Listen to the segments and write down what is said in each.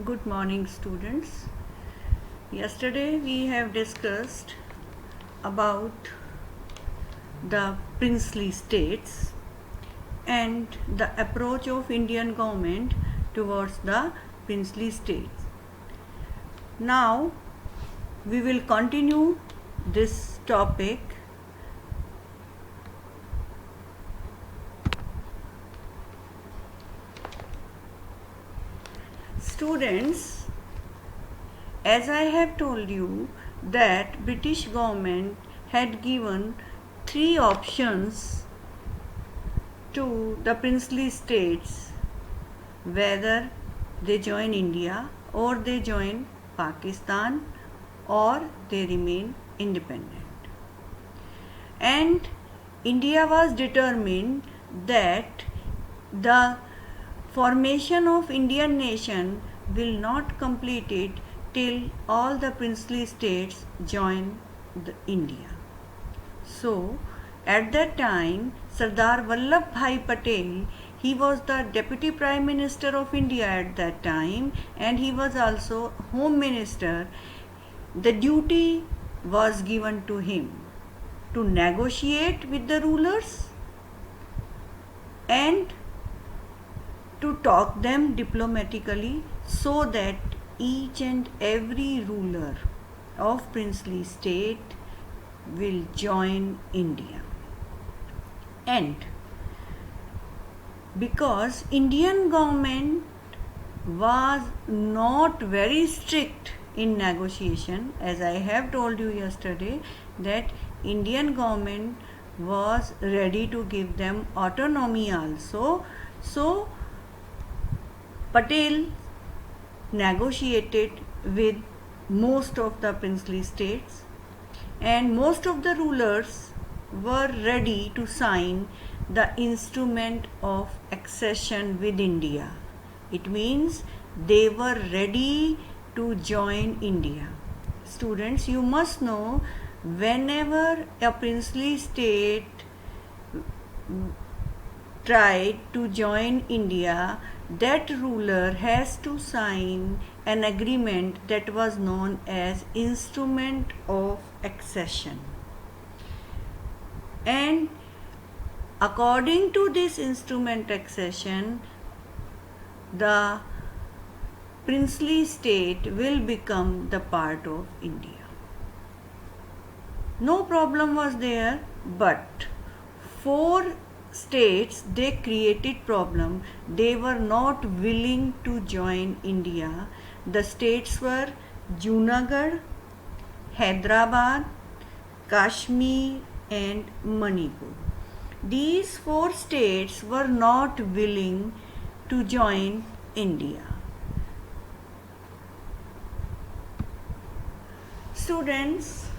Good morning, students. Yesterday we have discussed about the princely states and the approach of Indian government towards the princely states. Now we will continue this topic. Students, as I have told you that British government had given three options to the princely states, whether they join India or they join Pakistan or they remain independent. And India was determined that the formation of Indian nation will not complete it till all the princely states join India. So, at that time, Sardar Vallabhbhai Patel, he was the Deputy Prime Minister of India at that time, and he was also Home Minister. The duty was given to him to negotiate with the rulers and to talk them diplomatically so that each and every ruler of princely state will join India. And because Indian government was not very strict in negotiation, as I have told you yesterday, that Indian government was ready to give them autonomy also. So Patel negotiated with most of the princely states, and most of the rulers were ready to sign the instrument of accession with India. It means they were ready to join India. Students, you must know, whenever a princely state tried to join India, that ruler has to sign an agreement that was known as Instrument of Accession. And according to this instrument accession, the princely state will become the part of India. No problem was there, but four states, they created problem. They were not willing to join India. The states were Junagadh, Hyderabad, Kashmir and Manipur. These four states were not willing to join India. Students,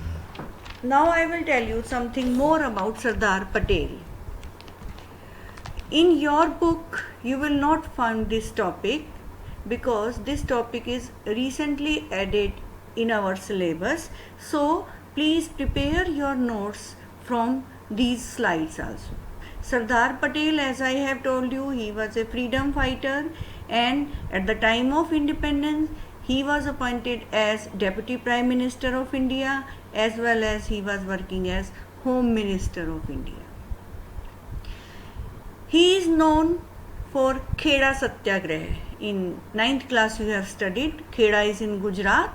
now I will tell you something more about Sardar Patel. In your book, you will not find this topic because this topic is recently added in our syllabus. So, please prepare your notes from these slides also. Sardar Patel, as I have told you, he was a freedom fighter, and at the time of independence, he was appointed as Deputy Prime Minister of India, as well as he was working as Home Minister of India. He is known for Kheda Satyagraha. In 9th class you have studied. Kheda is in Gujarat.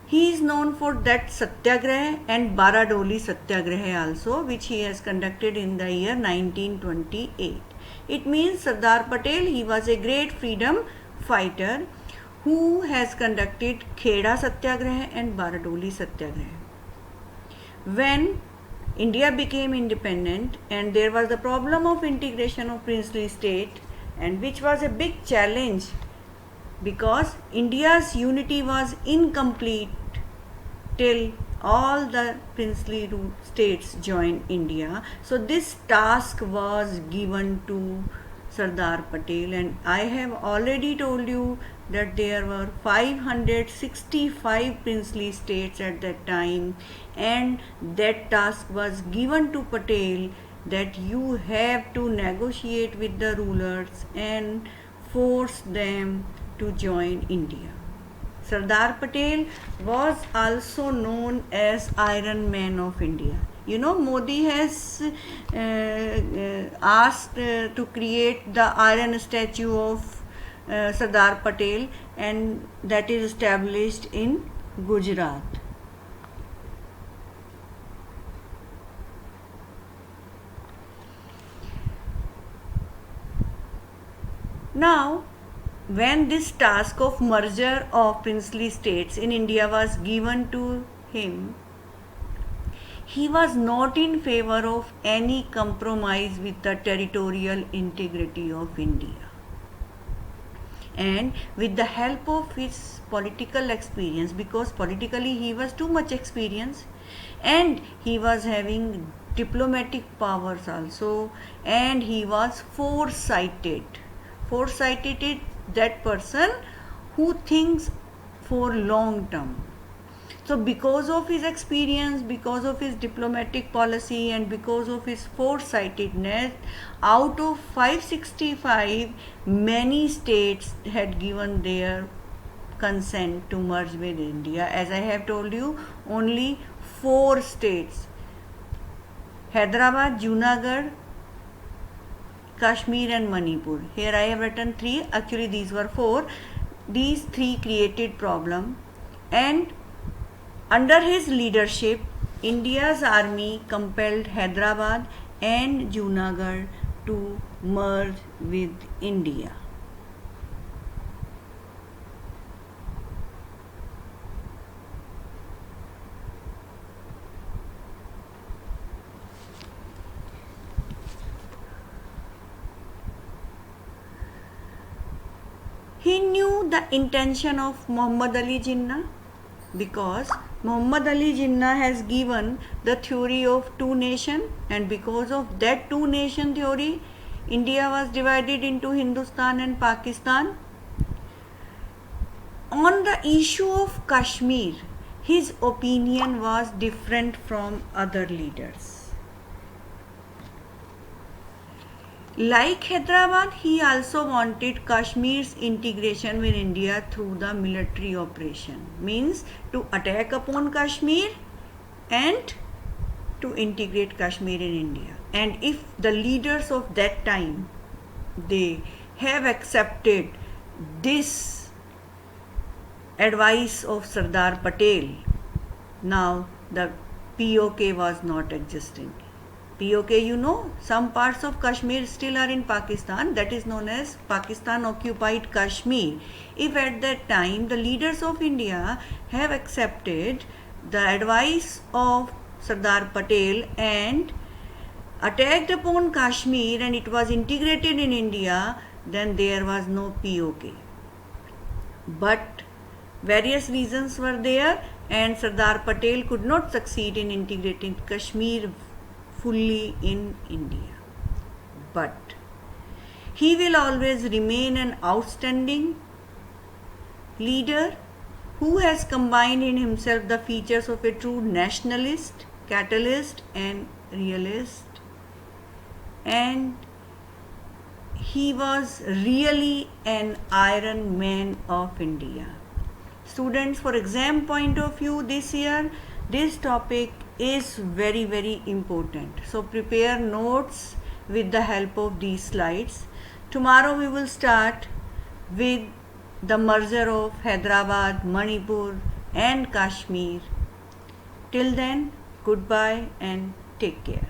He is known for that Satyagraha and Baradoli Satyagraha also, which he has conducted in the year 1928. It means Sardar Patel, he was a great freedom fighter who has conducted Kheda Satyagraha and Baradoli Satyagraha. When India became independent and there was the problem of integration of princely state, and which was a big challenge because India's unity was incomplete till all the princely states joined India. So this task was given to Sardar Patel, and I have already told you that there were 565 princely states at that time, and that task was given to Patel that you have to negotiate with the rulers and force them to join India. Sardar Patel was also known as Iron Man of India. You know, Modi has asked to create the iron statue of Sardar Patel, and that is established in Gujarat. Now, when this task of merger of princely states in India was given to him, he was not in favor of any compromise with the territorial integrity of India. And with the help of his political experience, because politically he was too much experienced, and he was having diplomatic powers also, and he was foresighted. Foresighted is that person who thinks for long term. So because of his experience, because of his diplomatic policy, and because of his foresightedness, out of 565, many states had given their consent to merge with India. As I have told you, only 4 states, Hyderabad, Junagadh, Kashmir and Manipur. Here I have written 3, actually these were 4. These 3 created problem, and under his leadership, India's army compelled Hyderabad and Junagadh to merge with India. He knew the intention of Muhammad Ali Jinnah, because Muhammad Ali Jinnah has given the theory of 2 nations, and because of that 2 nation theory, India was divided into Hindustan and Pakistan. On the issue of Kashmir, his opinion was different from other leaders. Like Hyderabad, he also wanted Kashmir's integration with India through the military operation, means to attack upon Kashmir and to integrate Kashmir in India. And if the leaders of that time, they have accepted this advice of Sardar Patel, now the POK was not existing. POK, you know, some parts of Kashmir still are in Pakistan, that is known as Pakistan occupied Kashmir. If at that time the leaders of India have accepted the advice of Sardar Patel and attacked upon Kashmir and it was integrated in India, then there was no POK. But various reasons were there, and Sardar Patel could not succeed in integrating Kashmir fully in India. But he will always remain an outstanding leader who has combined in himself the features of a true nationalist, catalyst and realist, and he was really an Iron Man of India. Students, for exam point of view this year, this topic is very, very important. So prepare notes with the help of these slides. Tomorrow we will start with the merger of Hyderabad, Manipur and Kashmir. Till then, goodbye and take care.